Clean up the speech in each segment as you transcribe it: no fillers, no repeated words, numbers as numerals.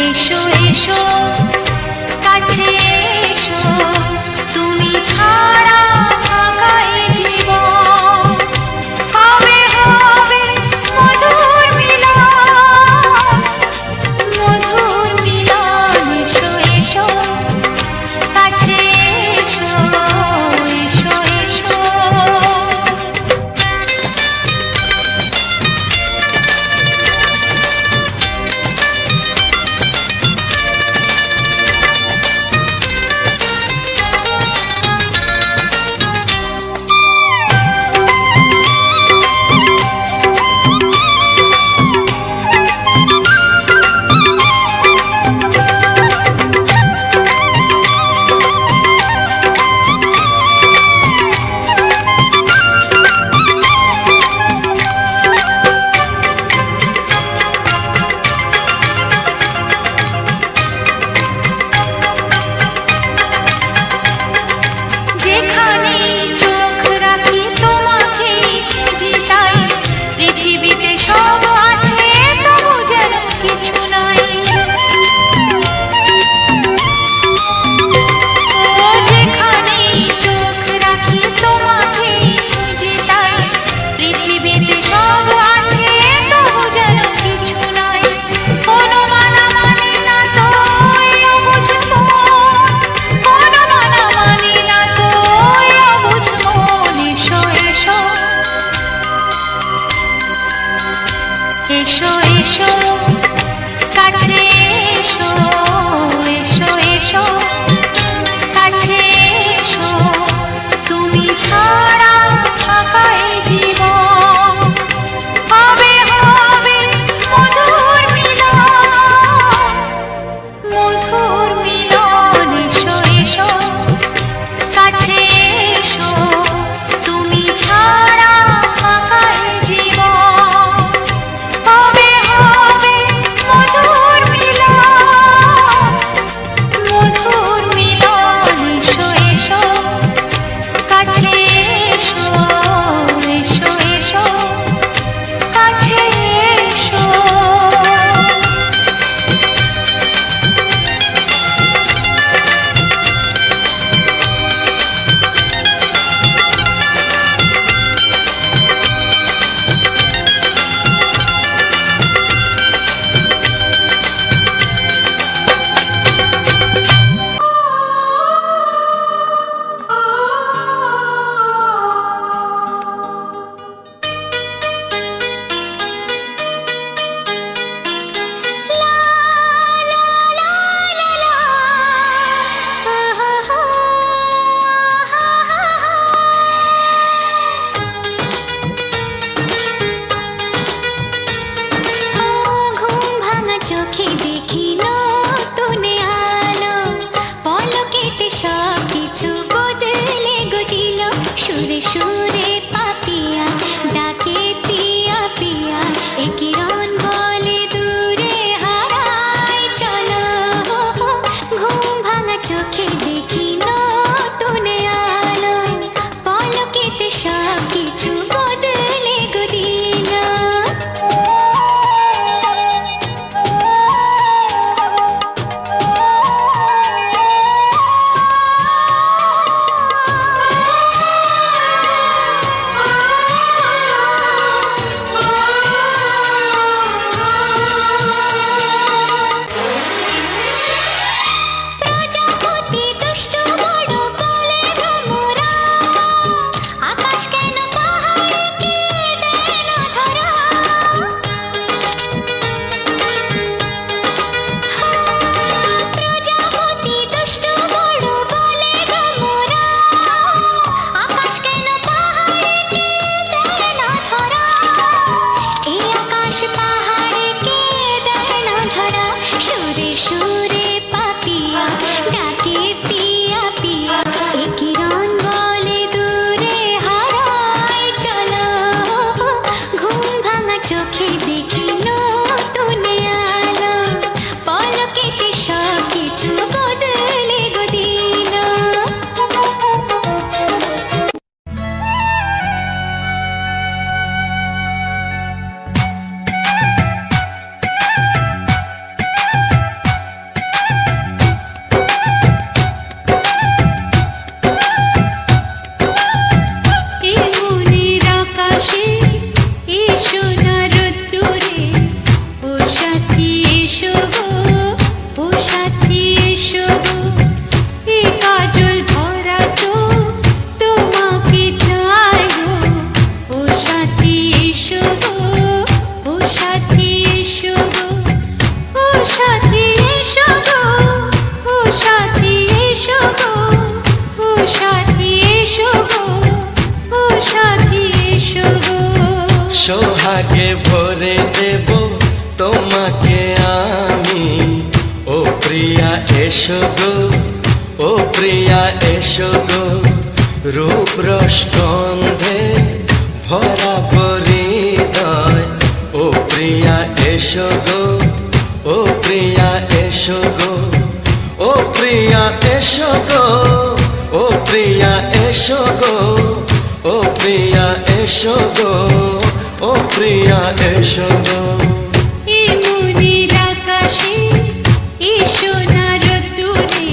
এসো এসো কাছে এসো, তুমি ছাড়া থাকা এ জীবন কবে হবে মধুর মিলন, মধুর মিলন। এসো এসো কাছে এসো, এসো এসো। এসো এসো কাছে এসো, এসো এসো কাছে এসো, তুমি ছাড়া থাকা এ জীবন কবে হবে মধুর মিলন, মধুর মিলন। এসো এসো কাছে এসো, তুমি ছাড়া থাকা এ জীবন কবে হবে মধুর মিলন, মধুর মিলন। এসো এসো কাছে এসো, এসো এসো কাছে এসো। চোখে দেখি নতুন আলো, পলকেতে সব কিছু বদলে গো দিল। সুরে সুরে পাপিয়া ডাকে পিয়া পিয়া, এ কিরণ বলে দূরে হারায় চলো। ঘুম ভাঙা চোখে দেখি নতুন আলো, পলকেতে সব কিছু বদলে গো দিল। প্রিয়া এসো গো, ও প্রিয়া এসো গো, রূপ রস গন্ধে ভরা হৃদয়। ও প্রিয়া এসো গো, ও প্রিয়া এসো গো, ও প্রিয়া এসো গো, ও প্রিয়া এসো গো, ও প্রিয়া এসো গো, ও প্রিয়া এসো গো। এই মনের আকাশে এসো না রোদ্দুরে,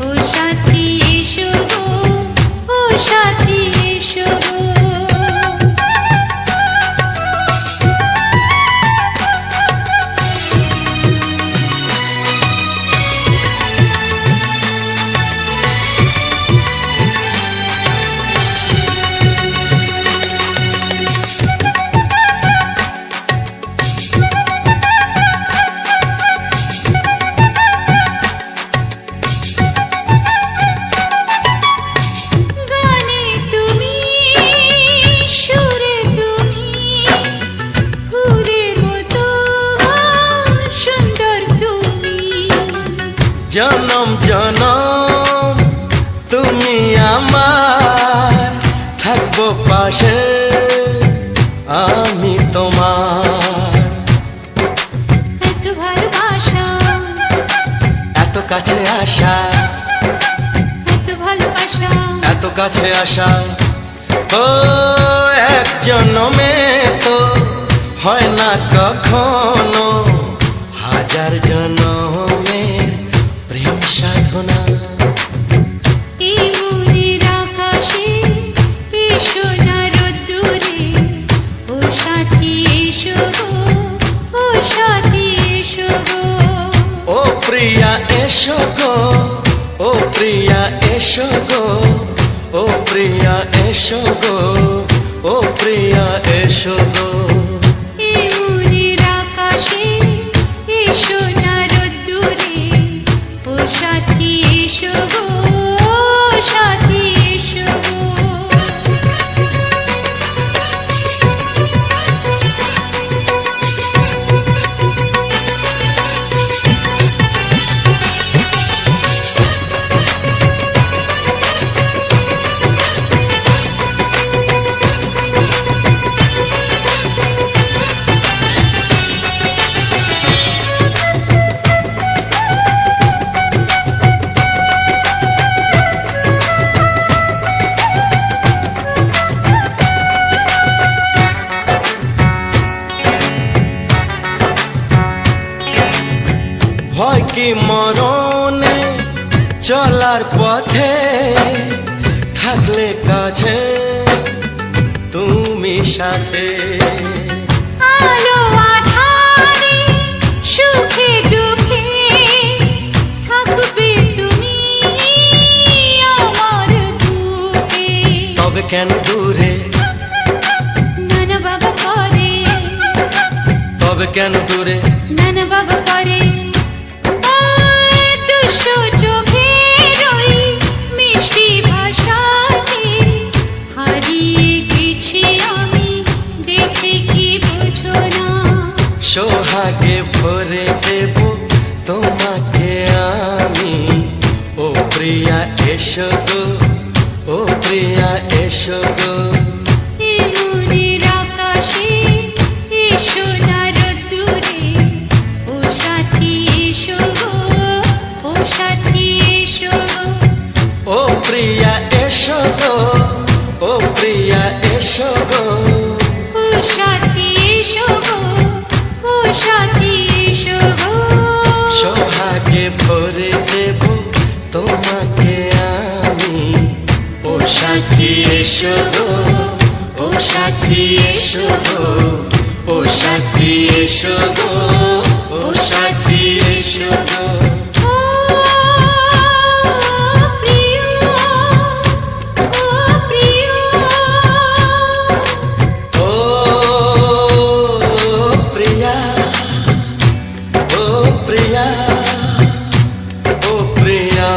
ও সাথী এসো গো, ও সাথী এসো গো। গানে তুমি, সুরে তুমি, ফুলের মতো সুন্দর তুমি। জনম জনম তুমি আমার, থাকবো পাশে আমি তোমার। এত ভালোবাসা, এত কাছে আসা, এত ভালোবাসা, এত কাছে আসা, ও এক জন্মে তো হয় না কখনো, হাজার জন্মের প্রেম সাধনা। এই মনের আকাশে এসো না রোদ্দুরে, ও সাথী এসো গো, ও সাথী এসো গো। ও প্রিয়া এসো গো, ও প্রিয়া এসো গো, ও প্রিয়া এসো গো, ও প্রিয়া এসো গো। এই মনের আকাশে এসো না রোদ্দুরে, ও সাথী এসো গো, ও সাথী এসো গো। ভয় কি মরণে চলার পথে, থাকলে কাছে তুমি সাথে। আলো আঁধারে, সুখে দুঃখে, থাকবে তুমি আমার বুকে। তবে কেন দূরে, নানা বাবা করে, তবে কেন দূরে, নানা বাবা করে। ওই দুশো চোখের ওই মিষ্টি ভাষাতে হারিয়ে গেছি আমি, দেখে কি বুঝো না। সোহাগে ভরে দেব তোমাকে আমি। ও প্রিয়া এসো গো, ও প্রিয়া এসো গো। এই মনের আকাশে এসো না রোদ্দুরে, ও সাথী এসো গো, ও সাথী এসো গো। ও প্রিয়া এসো গো, ও প্রিয়া এসো গো। ও সাথী এসো গো, ও সাথী এসো গো। সোহাগে ভরে দেব তোমাকে আমি। ও সাথী এসো গো, ও সাথী এসো গো, ও সাথী এসো গো, ও সাথী এসো গো। ও প্রিয়, ও প্রিয়, ও প্রিয়া, ও প্রিয়া, ও প্রিয়া।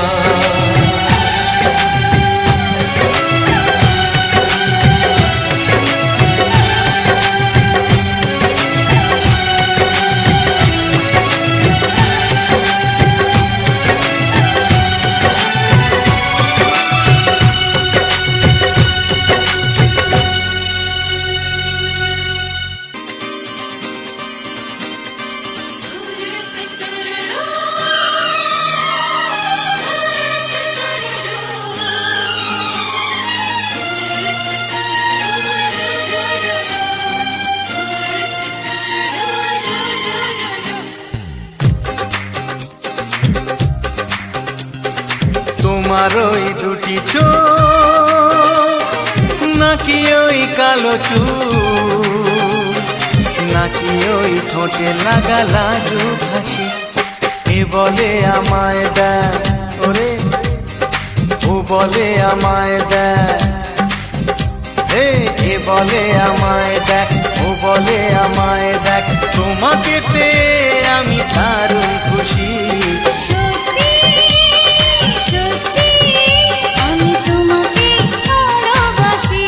তোমার ওই দুটি চোখ নাকি ওই কালো চুল, নাকি ওই ঠোঁটে লাগা লাজুক হাসি, এ বলে আমায় দেখ ওরে, ও বলে আমায় দেখ, এ বলে আমায় দেখ, ও বলে আমায় দেখ, তোমাকে পেয়ে আমি দারুণ খুশি। সত্যি সত্যি আমি তোমাকে ভালোবাসি,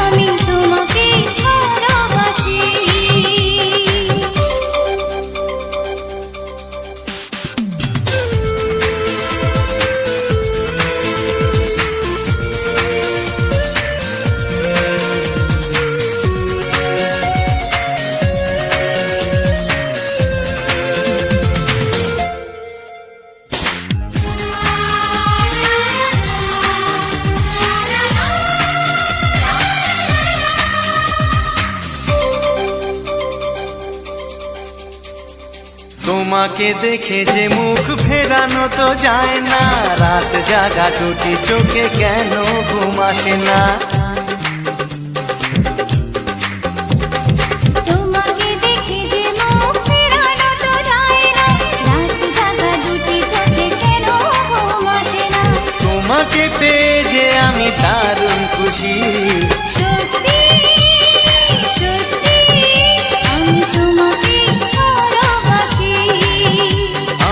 আমি তোমাকে ভালোবাসি। তোমাকে দেখে যে মুখ ফেরানো তো যায় না, রাত জাগা দুটি চোখে কেন ঘুম আসে না। তোমাকে দেখে যে মুখ ফেরানো তো যায় না, রাত জাগা দুটি চোখে কেন ঘুম আসে না। তোমাকে পেয়ে যে আমি দারুণ খুশি। সত্যি সত্যি আমি তোমাকে ভালোবাসি,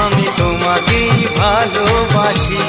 আমি তোমাকেই ভালোবাসি।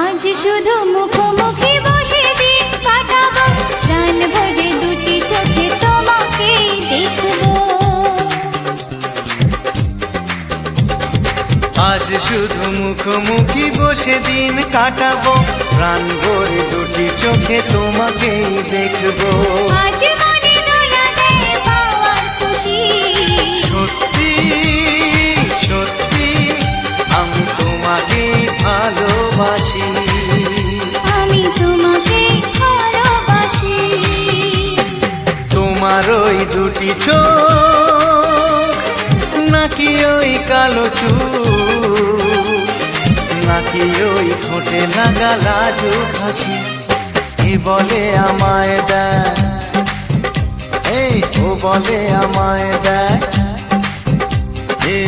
আজ শুধু মুখোমুখি বসে দিন কাটাবো, প্রাণ ভরে দুটি চোখে তোমাকে দেখবো। আজ শুধু মুখোমুখি বসে দিন কাটাবো, প্রাণ ভরে দুটি চোখে তোমাকেই দেখবো। আজ মনে দোলা দেয় পাওয়ার খুশি। সত্যি সত্যি আমি তোমাকেই ভালোবাসি। আমি তোমাকে ভালোবাসি। তোমার ওই দুটি চোখ নাকি ওই কালো চুল, নাকি ওই ঠোঁটে লাগা লাজুক হাসি, এ বলে আমায় দেখ, এই ও বলে আমায় দেখ, এ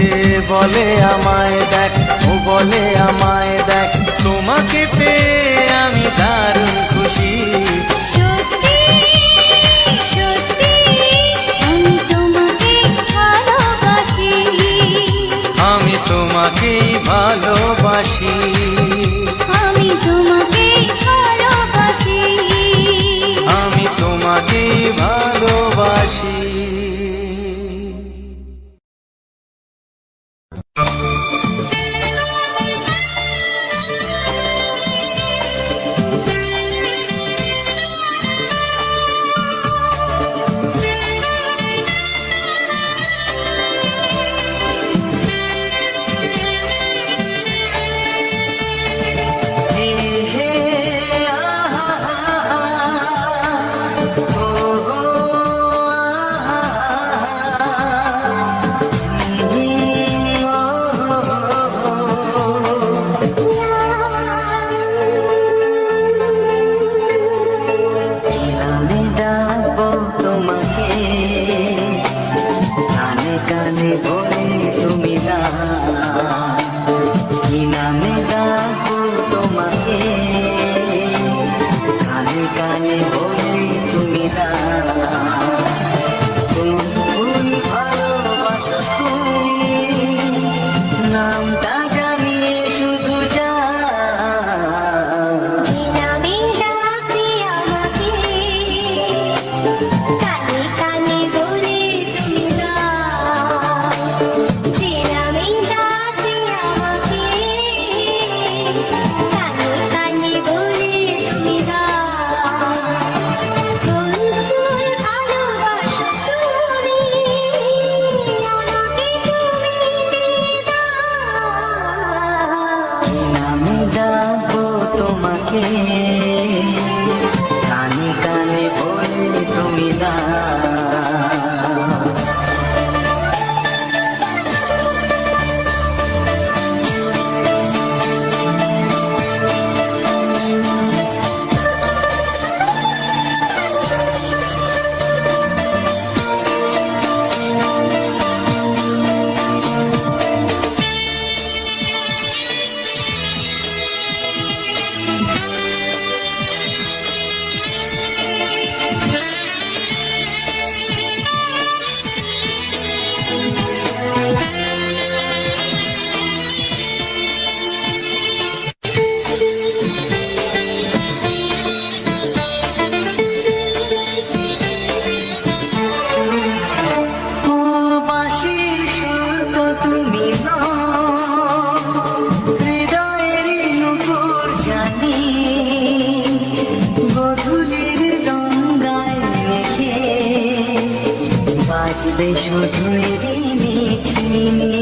বলে আমায় দেখ, ও বলে আমায় দেখ, তোমাকে পেয়ে আমি দারুণ খুশি। সত্যি সত্যি আমি তোমাকে ভালোবাসি, আমি তোমাকেই ভালোবাসি। আমি তোমাকে ভালোবাসি, আমি তোমাকেই ভালোবাসি। তোমাকে কানে কানে বলে তুমি না বাজবে শুধুই রিনি ঝিনি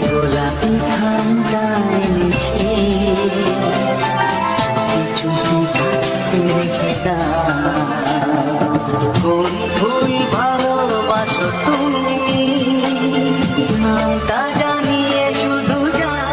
গোলাপি ঠান্ডায় মিছে চুপি কাছে রেখে দাও কোন ভুল ভালোবাসো তুমি নামটা জানিয়ে শুধু যাও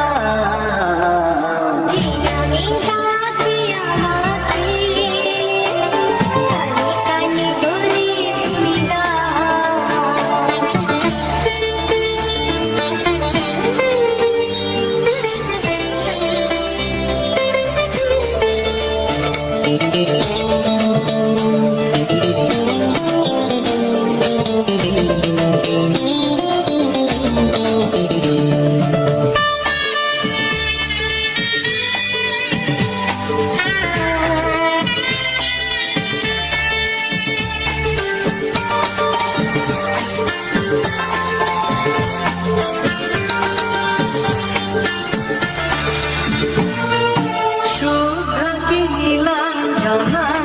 শুভ্র কি নীলাঞ্জনা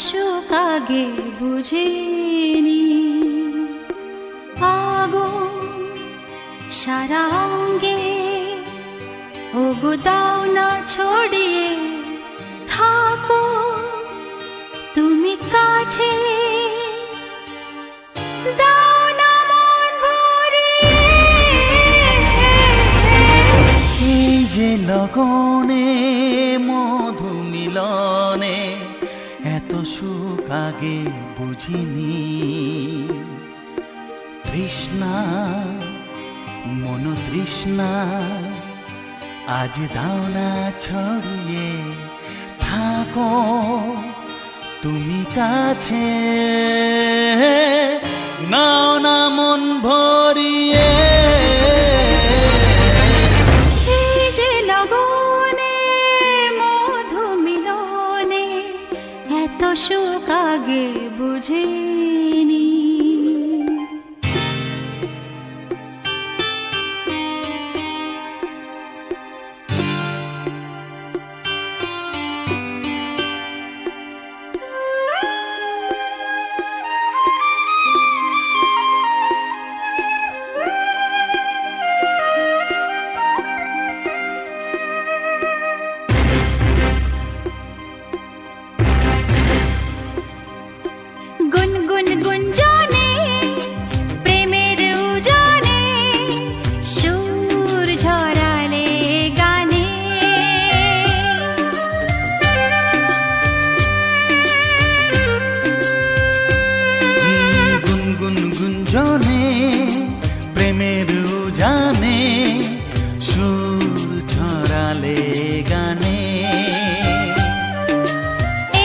সুখ আগে বুঝিনি। আগুন সারা অঙ্গে, ওগো দাও না ছড়িয়ে, থাকো তুমি কাছে, দাও না মন ভরিয়ে। এই যে লগনে মধু মিলনে এত সুখ আগে বুঝিনি। তৃষ্ণা মন তৃষ্ণা আজ দাও না ছড়িয়ে, থাকো তুমি কাছে, নাও না মন ভরিয়ে। এই যে লগনে মধু মিলনে এত সুখ আগে বুঝিনি। গুনগুন গুঞ্জনে প্রেমের উজানে সুর ঝরালে গানে। গুনগুন গুঞ্জনে প্রেমের উজানে সুর ছড়ালে গানে।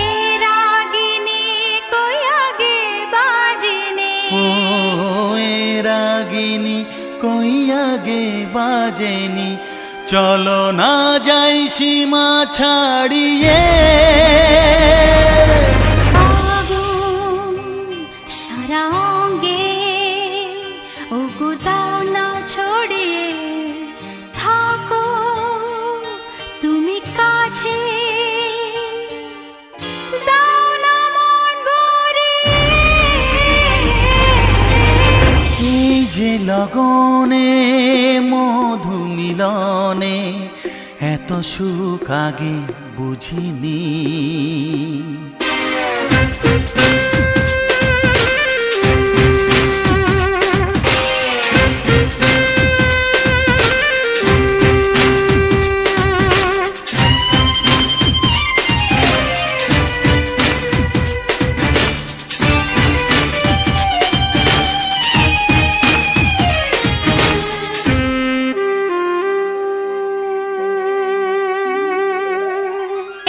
এ রাগিনী কই আগে বাজেনি, ও এ রাগিনী কই আগে বাজেনি, চলো না যাই সীমা ছাড়িয়ে। আগুন সারা অঙ্গে, ওগো দাও না ছড়িয়ে, থাকো তুমি কাছে, দাও না মন ভরিয়ে। এই যে লগনে মধু মিলনে এত সুখ আগে বুঝিনি।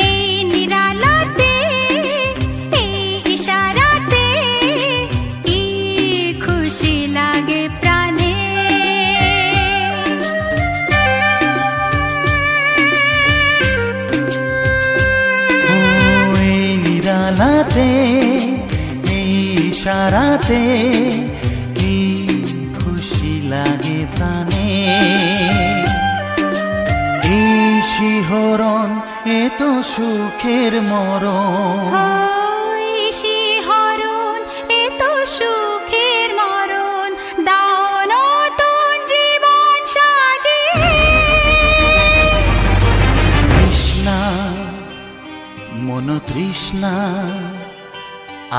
এই নিরালাতে, এই ইশারাতে কি খুশি লাগে প্রাণে। ও এই নিরালাতে এই ইশারাতে কি খুশি লাগে প্রাণে। এই শিহরণ এ তো সুখের মরণ। ওই শিহরণ এ তো সুখের মরণ, দাও নতুন জীবন সাজিয়ে। তৃষ্ণা মন তৃষ্ণা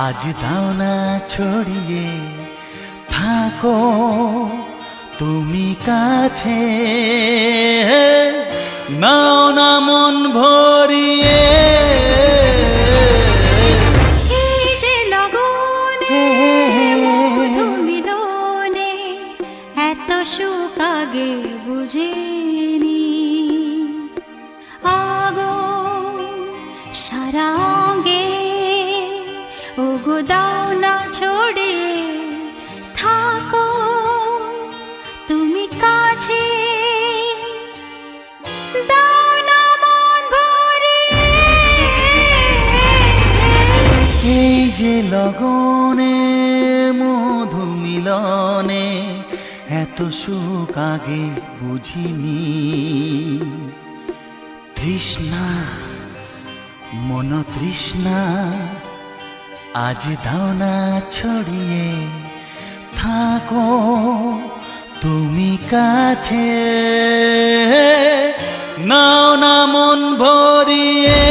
আজ দাও না ছড়িয়ে, থাকো তুমি কাছে, নাও না মন ভরিয়ে। এই যে লগনে মধু মিলনে এত সুখ আগে বুঝিনি। আগুন সারা অঙ্গে, ওগো দাও না ছড়িয়ে, থাকো তুমি কাছে, দাও না মন ভরিয়ে। এই যে লগনে মধু মিলনে এত সুখ আগে বুঝিনি। তৃষ্ণা মন তৃষ্ণা আজ দাও না ছড়িয়ে থাকো তুমি কাছে, নাও না মন ভরিয়ে।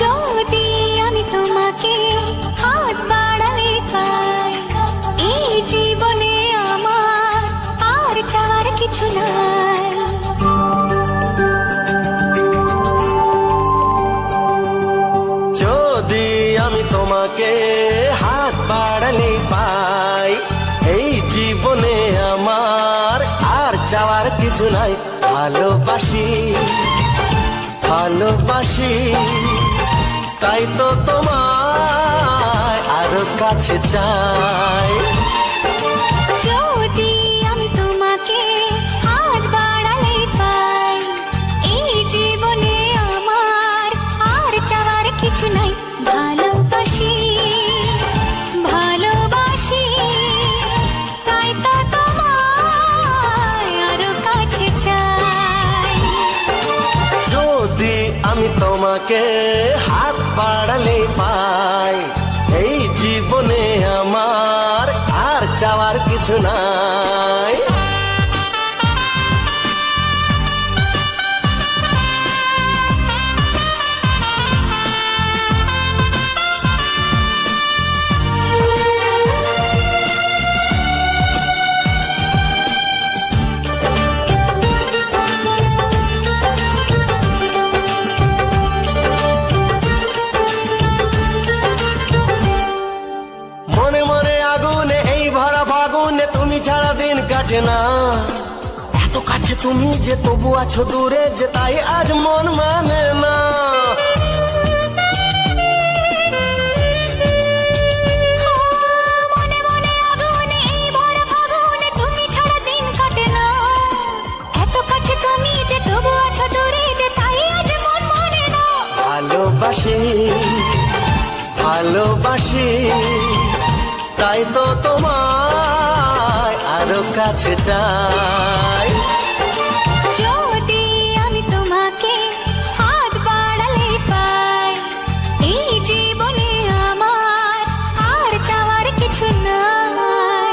যদি আমি তোমাকে হাত বাড়ালে পাই, এই জীবনে আমার আর চাওয়ার কিছু নাই। যদি আমি তোমাকে হাত বাড়ালে পাই, এই জীবনে আমার আর চাওয়ার কিছু নাই। ভালোবাসি ভালোবাসি তাই তো তোমায় আরো কাছে চাই। যদি আমি তোমাকে হাত বাড়ালে পাই, এই জীবনে আমার আর চাওয়ার কিছু নাই। ভালোবাসি ভালোবাসি তাই তো তোমায় আরো কাছে চাই। যদি আমি তোমাকে হাত বাড়ালে পাই, এই জীবনে আমার আর চাওয়ার কিছু নাই। মনে মনে আগুনে এই ভরা ফাগুনে তুমি ছাড়া দিন কাটে না। এত কাছে তুমি যে তবু আছো দূরে, যে তাই আজ মন মানে না। মনে মনে আগুনে এই ভরা ফাগুনে তুমি ছাড়া দিন কাটে না। এত কাছে তুমি যে তবু আছো দূরে, যে তাই আজ মন মানে না। ভালোবাসি ভালোবাসি তাই তো তোমায় আরো কাছে চাই। যদি আমি তোমাকে হাত বাড়ালে পাই, এই জীবনে আমার আর চাওয়ার কিছু নাই।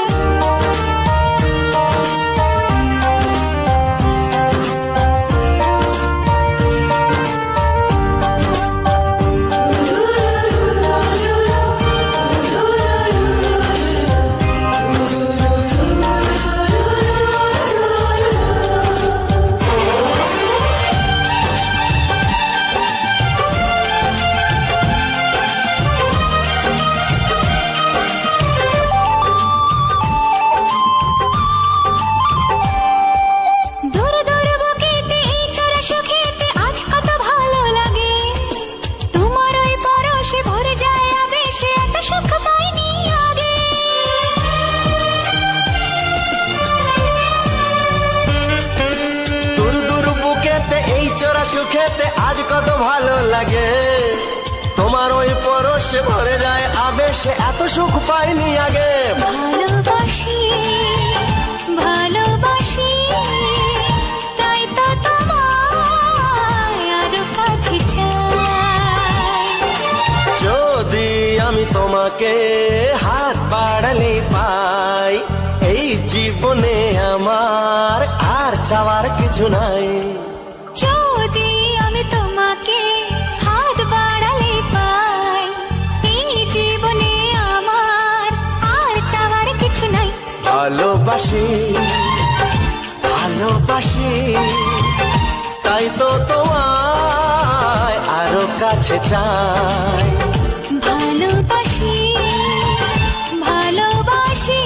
দূর দূর বুকেতে এই চোরা সুখেতে আজ কত ভালো লাগে। তোমার ওই পরশে ভরে যায় আবেশে, এত সুখ পাইনি আগে। দূর দূর বুকেতে এই চোরা সুখেতে আজ কত ভালো লাগে। তোমার ওই পরশে ভরে যায় আবেশে, এত সুখ পাইনি আগে। ভালোবাসি ভালোবাসি তাই তো তোমায় আরো কাছে চাই। যদি আমি তোমাকে হাত বাড়ালে পাই, এই জীবনে আমার আর চাওয়ার কিছু নাই। যদি আমি তোমাকে হাত বাড়ালে পাই, এই জীবনে আমার আর চাওয়ার ভালোবাসি ভালোবাসি তাই তো তোমায় আরো কাছে চাই ভালোবাসি ভালোবাসি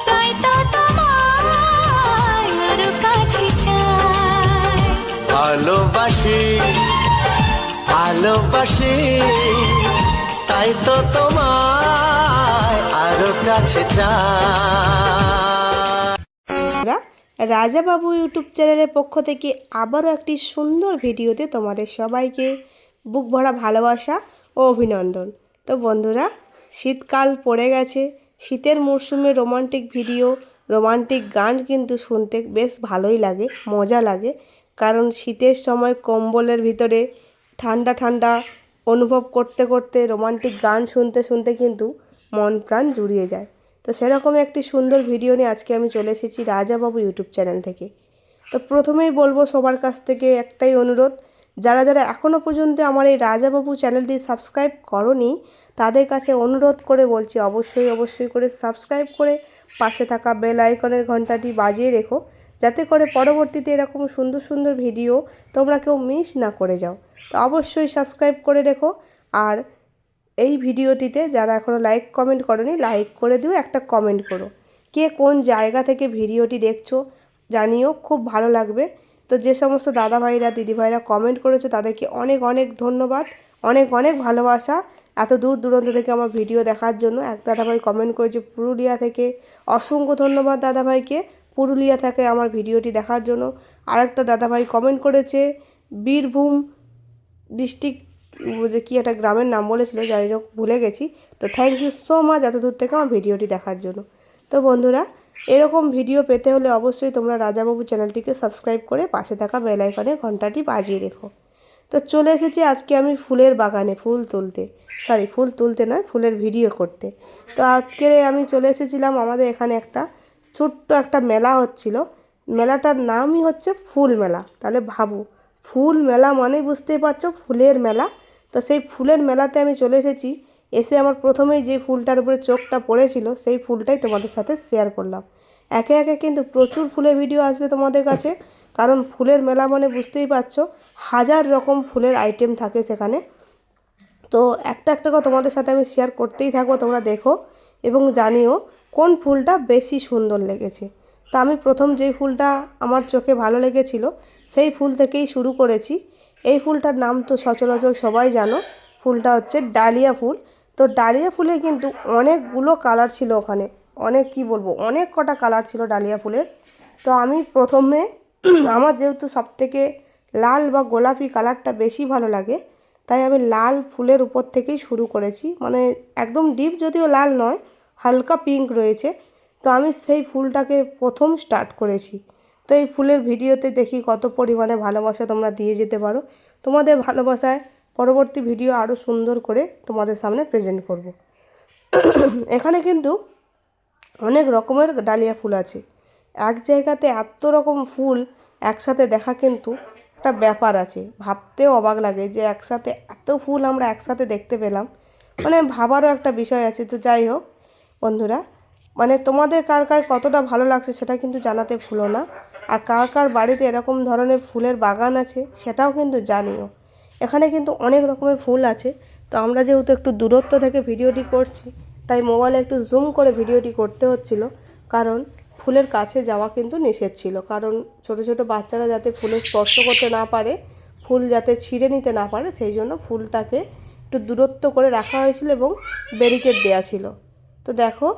তাই তো তোমায় আরো কাছে চাই ভালোবাসি ভালোবাসি তাই তো তোমায় আরো কাছে চাই। রাজা বাবু ইউটিউব চ্যানেলের পক্ষ থেকে আবারও একটি সুন্দর ভিডিওতে তোমাদের সবাইকে বুক ভরা ভালোবাসা ও অভিনন্দন। তো বন্ধুরা, শীতকাল পড়ে গেছে, শীতের মরশুমে রোমান্টিক ভিডিও, রোমান্টিক গান কিন্তু শুনতে বেশ ভালোই লাগে, মজা লাগে। কারণ শীতের সময় কম্বলের ভিতরে ঠান্ডা ঠান্ডা অনুভব করতে করতে রোমান্টিক গান শুনতে শুনতে কিন্তু মন প্রাণ জুড়িয়ে যায়। তো সেরকম একটি সুন্দর ভিডিও নিয়ে আজকে আমি চলে এসেছি রাজা বাবু ইউটিউব চ্যানেল থেকে। তো প্রথমেই বলবো সবার কাছ থেকে একটাই অনুরোধ, যারা যারা এখনও পর্যন্ত আমার এই রাজা বাবু চ্যানেলটি সাবস্ক্রাইব করোনি তাদের কাছে অনুরোধ করে বলছি, অবশ্যই করে সাবস্ক্রাইব করে পাশে থাকা বেল আইকনের ঘন্টাটি বাজিয়ে রেখো, যাতে করে পরবর্তীতে এরকম সুন্দর সুন্দর ভিডিও তোমরা কেউ মিস না করে যাও। তো অবশ্যই সাবস্ক্রাইব করে রেখো। আর এই ভিডিওটিতে যারা এখনও লাইক কমেন্ট করোনি, লাইক করে দিও, একটা কমেন্ট করো। কে কোন জায়গা থেকে ভিডিওটি দেখছো জানিও, খুব ভালো লাগবে। তো যে সমস্ত দাদা ভাইরা দিদি ভাইরা কমেন্ট করেছো তাদেরকে অনেক অনেক ধন্যবাদ, অনেক অনেক ভালোবাসা এত দূর দূরান্ত থেকে আমার ভিডিও দেখার জন্য। এক দাদাভাই কমেন্ট করেছে পুরুলিয়া থেকে, অসংখ্য ধন্যবাদ দাদাভাইকে পুরুলিয়া থেকে আমার ভিডিওটি দেখার জন্য। আরেকটা দাদাভাই কমেন্ট করেছে বীরভূম ডিস্ট্রিক্ট, যে কী একটা গ্রামের নাম বলেছিল, যাই হোক ভুলে গেছি। তো থ্যাংক ইউ সো মাচ এত দূর থেকে আমার ভিডিওটি দেখার জন্য। তো বন্ধুরা, এরকম ভিডিও পেতে হলে অবশ্যই তোমরা রাজাবাবু চ্যানেলটিকে সাবস্ক্রাইব করে পাশে থাকা বেল আইকনে ঘন্টাটি বাজিয়ে রেখো। তো চলে এসেছি আজকে আমি ফুলের বাগানে ফুল তুলতে নয়, ফুলের ভিডিও করতে। তো আজকে আমি চলে এসেছিলাম আমাদের এখানে একটা ছোট্ট একটা মেলা হচ্ছিল। মেলাটার নামই হচ্ছে ফুল মেলা। তাহলে ভাবো, ফুল মেলা মানে বুঝতেই পারছো, ফুলের মেলা। তো সেই ফুলের মেলাতে আমি চলে এসেছি। এসে আমার প্রথমেই যে ফুলটার উপরে চোখটা পড়েছিল সেই ফুলটাই তোমাদের সাথে শেয়ার করলাম। একে একে কিন্তু প্রচুর ফুলের ভিডিও আসবে তোমাদের কাছে, কারণ ফুলের মেলা মানে বুঝতেই পারছো হাজার রকম ফুলের আইটেম থাকে সেখানে। তো একটা একটা করে তোমাদের সাথে আমি শেয়ার করতেই থাকবো, তোমরা দেখো এবং জানিও কোন ফুলটা বেশি সুন্দর লেগেছে। তো আমি প্রথম যেই ফুলটা আমার চোখে ভালো লেগেছিল সেই ফুল থেকেই শুরু করেছি। এই ফুলটার নাম তো সচরাচর সবাই জানো, ফুলটা হচ্ছে ডালিয়া ফুল। তো ডালিয়া ফুলে কিন্তু অনেকগুলো কালার ছিল ওখানে, অনেক কটা কালার ছিল ডালিয়া ফুলের। তো আমি প্রথমে আমার যেহেতু সবথেকে লাল বা গোলাপি কালারটা বেশি ভালো লাগে, তাই আমি লাল ফুলের উপর থেকেই শুরু করেছি। মানে একদম ডিপ যদিও লাল নয়, হালকা পিঙ্ক রয়েছে। তো আমি সেই ফুলটাকে প্রথম স্টার্ট করেছি। তো এই ফুলের ভিডিওতে দেখি কত পরিমাণে ভালোবাসা তোমরা দিয়ে যেতে পারো। তোমাদের ভালোবাসায় পরবর্তী ভিডিও আরও সুন্দর করে তোমাদের সামনে প্রেজেন্ট করব। এখানে কিন্তু অনেক রকমের ডালিয়া ফুল আছে। এক জায়গাতে এত রকম ফুল একসাথে দেখা কিন্তু একটা ব্যাপার আছে, ভাবতেও অবাক লাগে যে একসাথে এত ফুল আমরা একসাথে দেখতে পেলাম, মানে ভাবারও একটা বিষয় আছে। তো যাই হোক বন্ধুরা, মানে তোমাদের কার কার কতটা ভালো লাগছে সেটা কিন্তু জানাতে ভুলো না। আর কার কার বাড়িতে এরকম ধরনের ফুলের বাগান আছে সেটাও কিন্তু জানিও। এখানে কিন্তু অনেক রকমের ফুল আছে। তো আমরা যেহেতু একটু দূরত্ব থেকে ভিডিওটি করছি, তাই মোবাইলে একটু জুম করে ভিডিওটি করতে হচ্ছিল, কারণ ফুলের কাছে যাওয়া কিন্তু নিষেধ ছিল। কারণ ছোট ছোট বাচ্চারা যাতে ফুলে স্পর্শ করতে না পারে, ফুল যাতে ছিঁড়ে নিতে না পারে, সেই জন্য ফুলটাকে একটু দূরত্ব করে রাখা হয়েছিল এবং ব্যারিকেড দেওয়া ছিল। তো দেখো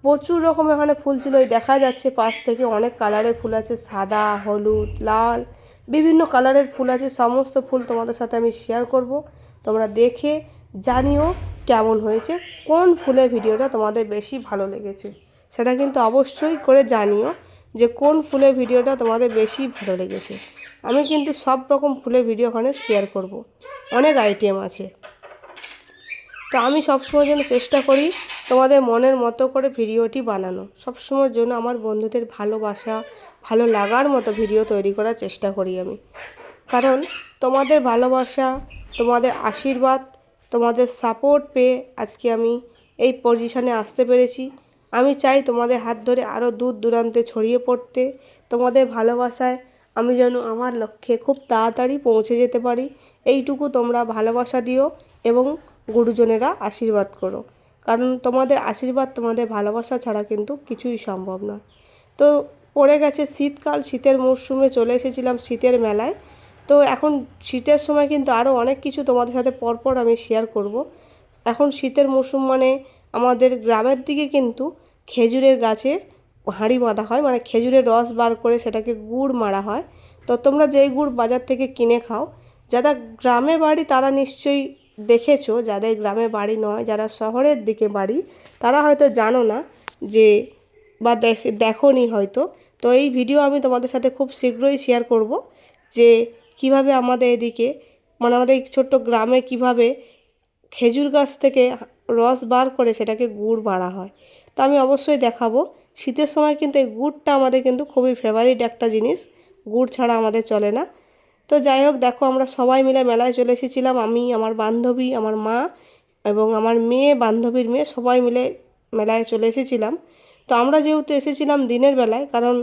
প্রচুর রকম এখানে ফুল ছিল। এই দেখা যাচ্ছে পাশ থেকে অনেক কালারের ফুল আছে, সাদা, হলুদ, লাল, বিভিন্ন কালারের ফুল আছে। সমস্ত ফুল তোমাদের সাথে আমি শেয়ার করব, তোমরা দেখে জানিও কেমন হয়েছে, কোন ফুলের ভিডিওটা তোমাদের বেশি ভালো লেগেছে সেটা কিন্তু অবশ্যই করে জানিও যে কোন ফুলের ভিডিওটা তোমাদের বেশি ভালো লেগেছে। আমি কিন্তু সব রকম ফুলের ভিডিও ওখানে শেয়ার করব, অনেক আইটেম আছে। তো আমি সবসময় যেন চেষ্টা করি তোমাদের মনের মতো করে ভিডিওটি বানানো, সবসময়ের জন্য আমার বন্ধুদের ভালোবাসা ভালো লাগার মতো ভিডিও তৈরি করার চেষ্টা করি আমি। কারণ তোমাদের ভালোবাসা, তোমাদের আশীর্বাদ, তোমাদের সাপোর্ট পেয়ে আজকে আমি এই পজিশনে আসতে পেরেছি। আমি চাই তোমাদের হাত ধরে আরও দূর দূরান্তে ছড়িয়ে পড়তে। তোমাদের ভালোবাসায় আমি যেন আমার লক্ষ্যে খুব তাড়াতাড়ি পৌঁছে যেতে পারি, এইটুকু তোমরা ভালোবাসা দিও এবং গুরুজনেরা আশীর্বাদ করো। কারণ তোমাদের আশীর্বাদ, তোমাদের ভালোবাসা ছাড়া কিন্তু কিছুই সম্ভব নয়। তো পড়ে গেছে শীতকাল, শীতের মরশুমে চলে এসেছিলাম শীতের মেলায়। তো এখন শীতের সময় কিন্তু আরও অনেক কিছু তোমাদের সাথে পরপর আমি শেয়ার করব। এখন শীতের মরশুম মানে আমাদের গ্রামের দিকে কিন্তু খেজুরের গাছে হাঁড়ি বাঁধা হয়, মানে খেজুরের রস বার করে সেটাকে গুড় মারা হয়। তো তোমরা যেই গুড় বাজার থেকে কিনে খাও, যারা গ্রামে বাড়ি তারা নিশ্চয়ই দেখেছো, যাদের গ্রামে বাড়ি নয়, যারা শহরের দিকে বাড়ি তারা হয়তো জানো না যে বা দেখোনি হয়তো। তো এই ভিডিও আমি তোমাদের সাথে খুব শীঘ্রই শেয়ার করব যে কিভাবে আমাদের এদিকে মানে আমাদের এই ছোট্ট গ্রামে কিভাবে খেজুর গাছ থেকে রস বার করে সেটাকে গুড় মারা হয়। তো আমি অবশ্যই দেখাবো। শীতের সময় কিন্তু এই গুড়টা আমাদের কিন্তু খুবই ফেভারিট একটা জিনিস, গুড় ছাড়া আমাদের চলে না। তো যাই হোক, দেখো আমরা সবাই মিলে মেলায় চলে এসেছিলাম, আমি, আমার বান্ধবী, আমার মা এবং আমার মেয়ে, বান্ধবীর মেয়ে, সবাই মিলে মেলায় চলে এসেছিলাম। তো আমরা যেহেতু এসেছিলাম দিনের বেলায়, কারণ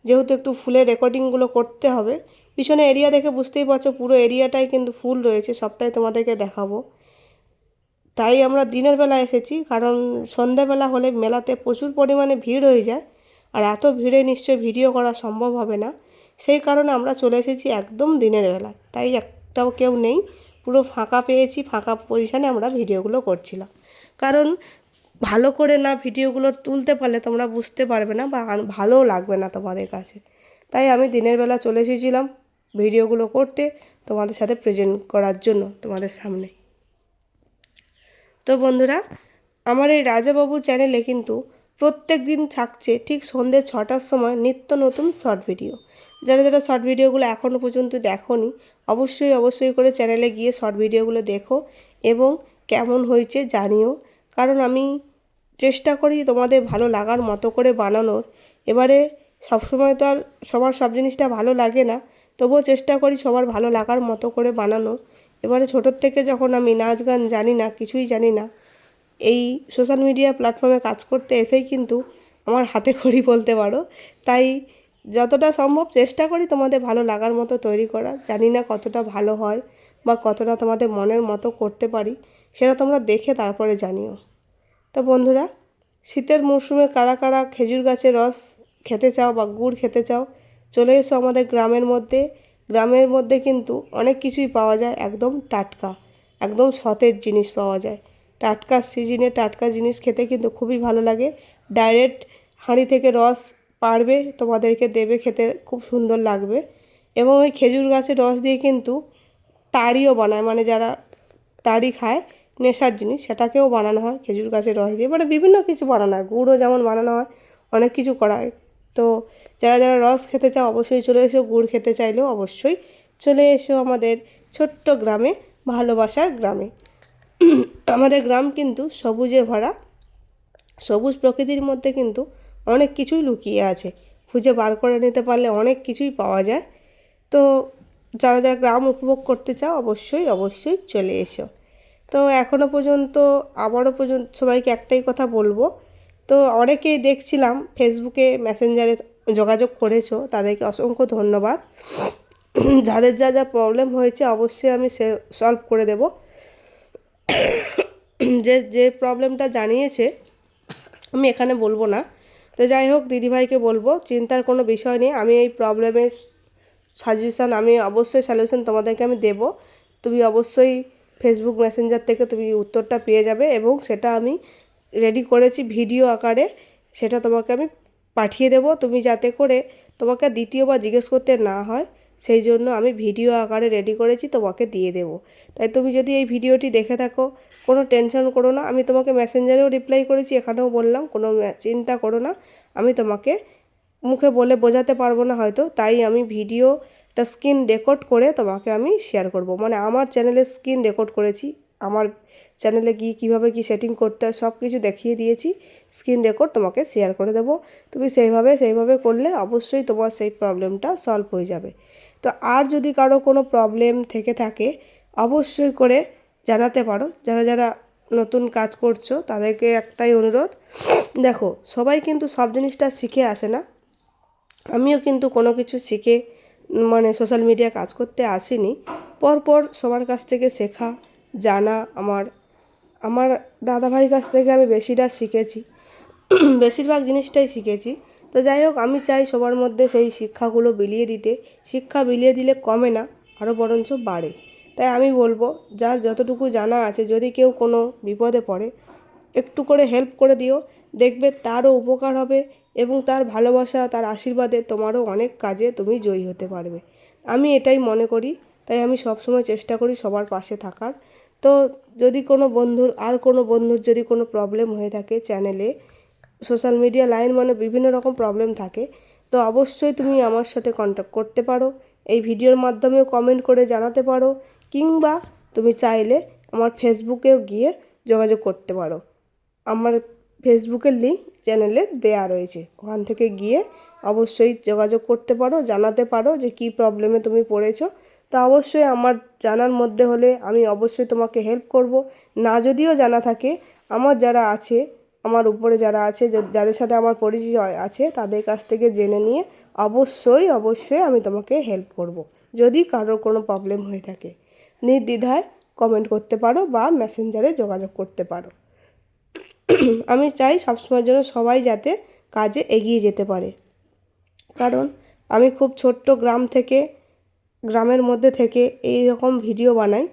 যেহেতু একটু ফুলের রেকর্ডিংগুলো করতে হবে, পিছনে এরিয়া দেখে বুঝতেই পারছো পুরো এরিয়াটাই কিন্তু ফুল রয়েছে, সবটাই তোমাদেরকে দেখাবো। তাই আমরা দিনের বেলা এসেছি, কারণ সন্ধ্যাবেলা হলে মেলাতে প্রচুর পরিমাণে ভিড় হয়ে যায়, আর এত ভিড়ে নিশ্চয়ই ভিডিও করা সম্ভব হবে না। সেই কারণে আমরা চলে এসেছি একদম দিনের বেলা, তাই একটাও কেউ নেই, পুরো ফাঁকা পেয়েছি, ফাঁকা পজিশানে আমরা ভিডিওগুলো করছিলাম। কারণ ভালো করে না ভিডিওগুলো তুলতে পারলে তোমরা বুঝতে পারবে না বা ভালোও লাগবে না তোমাদের কাছে। তাই আমি দিনের বেলা চলে এসেছিলাম ভিডিওগুলো করতে, তোমাদের সাথে প্রেজেন্ট করার জন্য তোমাদের সামনে। তো বন্ধুরা, আমার এই রাজাবাবু চ্যানেলে কিন্তু প্রত্যেক দিন থাকছে ঠিক সন্ধ্যে 6টার সময় নিত্য নতুন শর্ট ভিডিও। যারা যারা শর্ট ভিডিওগুলো এখনও পর্যন্ত দেখোনি, অবশ্যই করে চ্যানেলে গিয়ে শর্ট ভিডিওগুলো দেখো এবং কেমন হয়েছে জানিও। কারণ আমি চেষ্টা করি তোমাদের ভালো লাগার মতো করে বানানোর। এবারে সবসময় তো আর সবার সব জিনিসটা ভালো লাগে না, তবুও চেষ্টা করি সবার ভালো লাগার মতো করে বানানো। এবারে ছোটোর থেকে যখন আমি নাচ গান জানি না, কিছুই জানি না, এই সোশ্যাল মিডিয়া প্ল্যাটফর্মে কাজ করতে এসেই কিন্তু আমার হাতে খড়ি বলতে পারো। তাই যতটা সম্ভব চেষ্টা করি তোমাদের ভালো লাগার মতো তৈরি করা। জানি না কতটা ভালো হয় বা কতটা তোমাদের মনের মতো করতে পারি, সেটা তোমরা দেখে তারপরে জানিও। তো বন্ধুরা, শীতের মরশুমে কারা কারা খেজুর গাছের রস খেতে চাও বা গুড় খেতে চাও, চলে এসো আমাদের গ্রামের মধ্যে। গ্রামের মধ্যে কিন্তু অনেক কিছুই পাওয়া যায়, একদম টাটকা, একদম সতেজ জিনিস পাওয়া যায়। টাটকা সিজনে টাটকা জিনিস খেতে কিন্তু খুবই ভালো লাগে। ডাইরেক্ট হাঁড়ি থেকে রস পাড়বে, তোমাদেরকে দেবে, খেতে খুব সুন্দর লাগবে। এবং ওই খেজুর গাছের রস দিয়ে কিন্তু তাড়িও বানায়, মানে যারা তাড়ি খায় নেশার জিনিস, সেটাকেও বানানো হয় খেজুর গাছের রস দিয়ে। মানে বিভিন্ন কিছু বানানো হয়, গুড়ও যেমন বানানো হয়, অনেক কিছু করা হয়। তো যারা যারা রস খেতে চাও অবশ্যই চলে এসো, গুড় খেতে চাইলেও অবশ্যই চলে এসো আমাদের ছোট্ট গ্রামে, ভালোবাসার গ্রামে। আমাদের গ্রাম কিন্তু সবুজে ভরা, সবুজ প্রকৃতির মধ্যে কিন্তু অনেক কিছুই লুকিয়ে আছে, খুঁজে বার করে নিতে পারলে অনেক কিছুই পাওয়া যায়। তো যারা যারা গ্রাম উপভোগ করতে চাও অবশ্যই চলে এসো। তো এখনও পর্যন্ত আবারও পর্যন্ত সবাইকে একটাই কথা বলবো, তো অনেকেই দেখছিলাম ফেসবুকে মেসেঞ্জারে যোগাযোগ করেছো, তাদেরকে অসংখ্য ধন্যবাদ। যাদের যা যা প্রবলেম হয়েছে অবশ্যই আমি সলভ করে দেব। যে প্রবলেমটা জানিয়েছে আমি এখানে বলবো না। তো যাই হোক, দিদিভাইকে বলবো চিন্তার কোনো বিষয় নেই, আমি এই প্রবলেমের সাজেশান, আমি অবশ্যই সলিউশন তোমাদেরকে আমি দেব। তুমি অবশ্যই ফেসবুক মেসেঞ্জার থেকে তুমি উত্তরটা পেয়ে যাবে, এবং সেটা আমি রেডি করেছি ভিডিও আকারে, সেটা তোমাকে আমি পাঠিয়ে দেব। তুমি যাতে করে তোমাকে দ্বিতীয়বার জিজ্ঞেস করতে না হয়, সেই জন্য আমি ভিডিও আকারে রেডি করেছি, তোমাকে দিয়ে দেব। তাই তুমি যদি এই ভিডিওটি দেখে থাকো, কোনো টেনশন করো না, আমি তোমাকে মেসেঞ্জারেও রিপ্লাই করেছি, এখানেও বললাম, কোনো চিন্তা করো না। আমি তোমাকে মুখে বলে বোঝাতে পারবো না হয়তো, তাই আমি ভিডিওটা স্ক্রিন রেকর্ড করে তোমাকে আমি শেয়ার করব। মানে আমার চ্যানেলে স্ক্রিন রেকর্ড করেছি, আমার চ্যানেলে গিয়ে কীভাবে কী সেটিং করতে হয় সব কিছু দেখিয়ে দিয়েছি, স্ক্রিন রেকর্ড তোমাকে শেয়ার করে দেবো। তুমি সেইভাবে করলে অবশ্যই তোমার সেই প্রবলেমটা সলভ হয়ে যাবে। তো আর যদি কারো কোনো প্রবলেম থেকে থাকে অবশ্যই করে জানাতে পারো। যারা যারা নতুন কাজ করছো তাদেরকে একটাই অনুরোধ, দেখো সবাই কিন্তু সব জিনিসটা শিখে আসে না। আমিও কিন্তু কোনো কিছু শিখে মানে সোশ্যাল মিডিয়া কাজ করতে আসিনি। পরপর সবার কাছ থেকে শেখা জানা, আমার আমার দাদাভাইয়ের কাছ থেকে আমি বেশিটা শিখেছি, বেশিরভাগ জিনিসটাই শিখেছি। তো যাই হোক, আমি চাই সবার মধ্যে সেই শিক্ষাগুলো বিলিয়ে দিতে। শিক্ষা বিলিয়ে দিলে কমে না, আরও বরঞ্চ বাড়ে। তাই আমি বলবো, যার যতটুকু জানা আছে, যদি কেউ কোনো বিপদে পড়ে একটু করে হেল্প করে দিও, দেখবে তারও উপকার হবে এবং তার ভালোবাসা, তার আশীর্বাদে তোমারও অনেক কাজে তুমি জয়ী হতে পারবে। আমি এটাই মনে করি। তাই আমি সবসময় চেষ্টা করি সবার পাশে থাকার। তো যদি কোনো বন্ধুর যদি কোনো প্রবলেম হয়ে থাকে চ্যানেলে, সোশ্যাল মিডিয়া লাইন মানে বিভিন্ন রকম প্রবলেম থাকে, তো অবশ্যই তুমি আমার সাথে কন্ট্যাক্ট করতে পারো। এই ভিডিওর মাধ্যমেও কমেন্ট করে জানাতে পারো, কিংবা তুমি চাইলে আমার ফেসবুকেও গিয়ে যোগাযোগ করতে পারো। আমার ফেসবুকের লিঙ্ক চ্যানেলে দেয়া রয়েছে, ওখান থেকে গিয়ে অবশ্যই যোগাযোগ করতে পারো, জানাতে পারো যে কী প্রবলেমে তুমি পড়েছো। তা অবশ্যই আমার জানার মধ্যে হলে আমি অবশ্যই তোমাকে হেল্প করব। না যদিও জানা থাকে, আমার যারা আছে, আমার উপরে যারা আছে, যাদের সাথে আমার পরিচয় আছে, তাদের কাছ থেকে জেনে নিয়ে অবশ্যই আমি তোমাকে হেল্প করব। যদি কারোর কোনো প্রবলেম হয়ে থাকে, নির্দ্বিধায় কমেন্ট করতে পারো বা মেসেঞ্জারে যোগাযোগ করতে পারো। আমি চাই সবসময়ের জন্য সবাই যাতে কাজে এগিয়ে যেতে পারে। কারণ আমি খুব ছোট্ট গ্রামের মধ্যে থেকে এই রকম ভিডিও বানাই।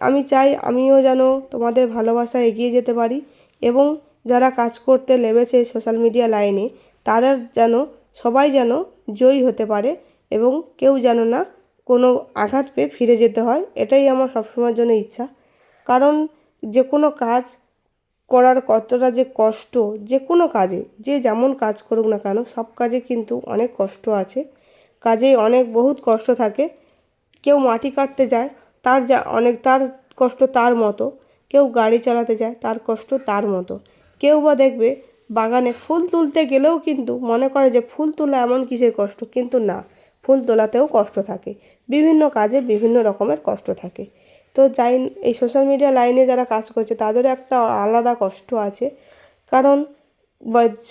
আমি চাই আমিও যেন তোমাদের ভালোবাসা এগিয়ে যেতে পারি, এবং যারা কাজ করতে লেগেছে সোশ্যাল মিডিয়া লাইনে, তারা যেন সবাই যেন জয়ী হতে পারে, এবং কেউ যেন না কোনো আঘাত পেয়ে ফিরে যেতে হয়। এটাই আমার সবসময়ের জন্য ইচ্ছা। কারণ যে কোনো কাজ করার কতটা যে কষ্ট, যে কোনো কাজে যে যেমন কাজ করুক না কেন, সব কাজে কিন্তু অনেক কষ্ট আছে, কাজে বহুত কষ্ট থাকে। কেউ মাটি কাটতে যায়, তার কষ্ট তার মতো। কেউ গাড়ি চালাতে যায়, তার কষ্ট তার মতো। কেউ বা দেখবে বাগানে ফুল তুলতে গেলেও কিন্তু মনে করে যে ফুল তোলা এমন কিসের কষ্ট, কিন্তু না, ফুল তোলাতেও কষ্ট থাকে। বিভিন্ন কাজে বিভিন্ন রকমের কষ্ট থাকে। তো এই সোশ্যাল মিডিয়া লাইনে যারা কাজ করছে তাদেরও একটা আলাদা কষ্ট আছে। কারণ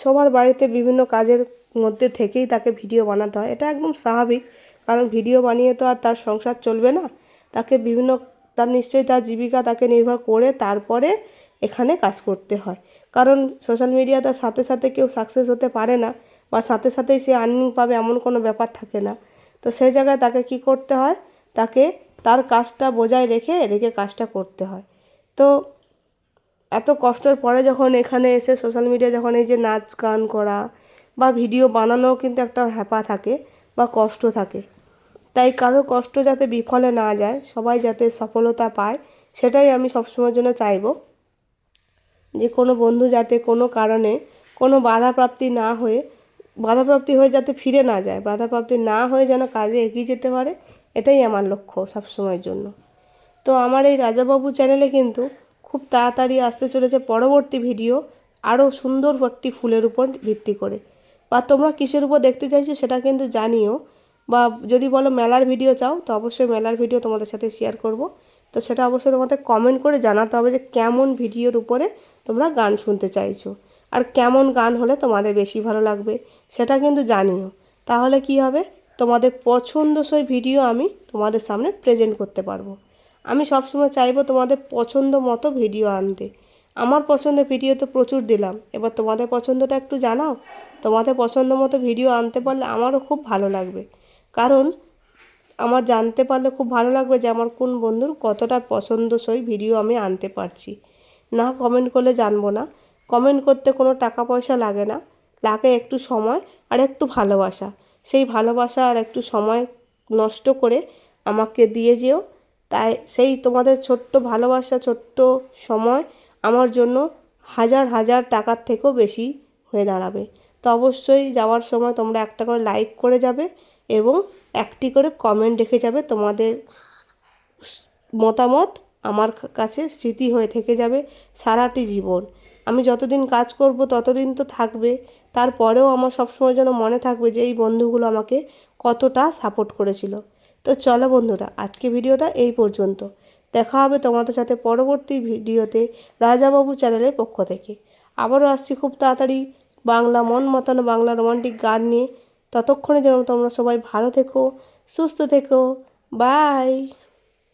সবার বাড়িতে বিভিন্ন কাজের মধ্যে থেকেই তাকে ভিডিও বানাতে হয়, এটা একদম স্বাভাবিক। কারণ ভিডিও বানিয়ে তো আর তার সংসার চলবে না, তাকে তার নিশ্চয়ই তার জীবিকা তাকে নির্ভর করে তারপরে এখানে কাজ করতে হয়। কারণ সোশ্যাল মিডিয়াটার সাথে সাথে কেউ সাকসেস হতে পারে না, বা সাথে সাথেই সে আর্নিং পাবে এমন কোনো ব্যাপার থাকে না। তো সেই জায়গায় তাকে কি করতে হয়, তাকে তার কাজটা বজায় রেখে এদিকে কাজটা করতে হয়। তো এত কষ্টের পরে যখন এখানে এসে সোশ্যাল মিডিয়া যখন এই যে নাচ গান করা বা ভিডিও বানানোও কিন্তু একটা হ্যাপা থাকে বা কষ্ট থাকে। তাই কারো কষ্ট যাতে বিফলে না যায়, সবাই যাতে সফলতা পায়, সেটাই আমি সবসময়ের জন্য চাইবো। যে কোনো বন্ধু যাতে কোনো কারণে কোনো বাধাপ্রাপ্তি হয়ে যাতে ফিরে না যায়, বাধাপ্রাপ্তি না হয়ে যেন কাজে এগিয়ে যেতে পারে, এটাই আমার লক্ষ্য সবসময়ের জন্য। তো আমার এই রাজাবাবু চ্যানেলে কিন্তু খুব তাড়াতাড়ি আসতে চলেছে পরবর্তী ভিডিও, আরও সুন্দর একটি ফুলের উপর ভিত্তি করে। বা তোমরা কিসের উপর দেখতে চাইছো সেটা কিন্তু জানিও, বা যদি বলো মেলার ভিডিও চাও, তো অবশ্যই মেলার ভিডিও তোমাদের সাথে শেয়ার করব। তো সেটা অবশ্যই তোমাদের কমেন্ট করে জানাতে হবে যে কেমন ভিডিওর উপরে তোমরা গান শুনতে চাইছো, আর কেমন গান হলে তোমাদের বেশি ভালো লাগবে সেটা কিন্তু জানিও। তাহলে কি হবে, তোমাদের পছন্দসই ভিডিও আমি তোমাদের সামনে প্রেজেন্ট করতে পারবো। আমি সবসময় চাইবো তোমাদের পছন্দ মতো ভিডিও আনতে। আমার পছন্দের ভিডিও তো প্রচুর দিলাম, এবার তোমাদের পছন্দটা একটু জানাও। তোমাদের পছন্দ মতো ভিডিও আনতে পারলে আমারও খুব ভালো লাগবে। কারণ আমার জানতে পারলে খুব ভালো লাগবে যে আমার কোন বন্ধুর কতটা পছন্দসই ভিডিও আমি আনতে পারছি। না কমেন্ট করলে জানবো না। কমেন্ট করতে কোনো টাকা পয়সা লাগে না, লাগে একটু সময় আর একটু ভালোবাসা। সেই ভালোবাসা আর একটু সময় নষ্ট করে আমাকে দিয়ে যেও। তাই সেই তোমাদের ছোট্ট ভালোবাসা, ছোট্ট সময় আমার জন্য হাজার টাকার থেকেও বেশি হয়ে দাঁড়াবে। তো অবশ্যই যাওয়ার সময় তোমরা একটা করে লাইক করে যাবে এবং একটি করে কমেন্ট রেখে যাবে। তোমাদের মতামত আমার কাছে স্মৃতি হয়ে থেকে যাবে সারাটি জীবন। আমি যতদিন কাজ করব ততদিন তো থাকবে, তারপরেও আমার সবসময় যেন মনে থাকবে যে এই বন্ধুগুলো আমাকে কতটা সাপোর্ট করেছিল। তো চলো বন্ধুরা, আজকে ভিডিওটা এই পর্যন্ত। দেখা হবে তোমাদের সাথে পরবর্তী ভিডিওতে রাজাবাবু চ্যানেলের পক্ষ থেকে। আবারও আসছি খুব তাড়াতাড়ি বাংলা মন মাতানো বাংলা রোমান্টিক গান নিয়ে। ততক্ষণে যেন তোমরা সবাই ভালো থেকো, সুস্থ থেকো। বাই।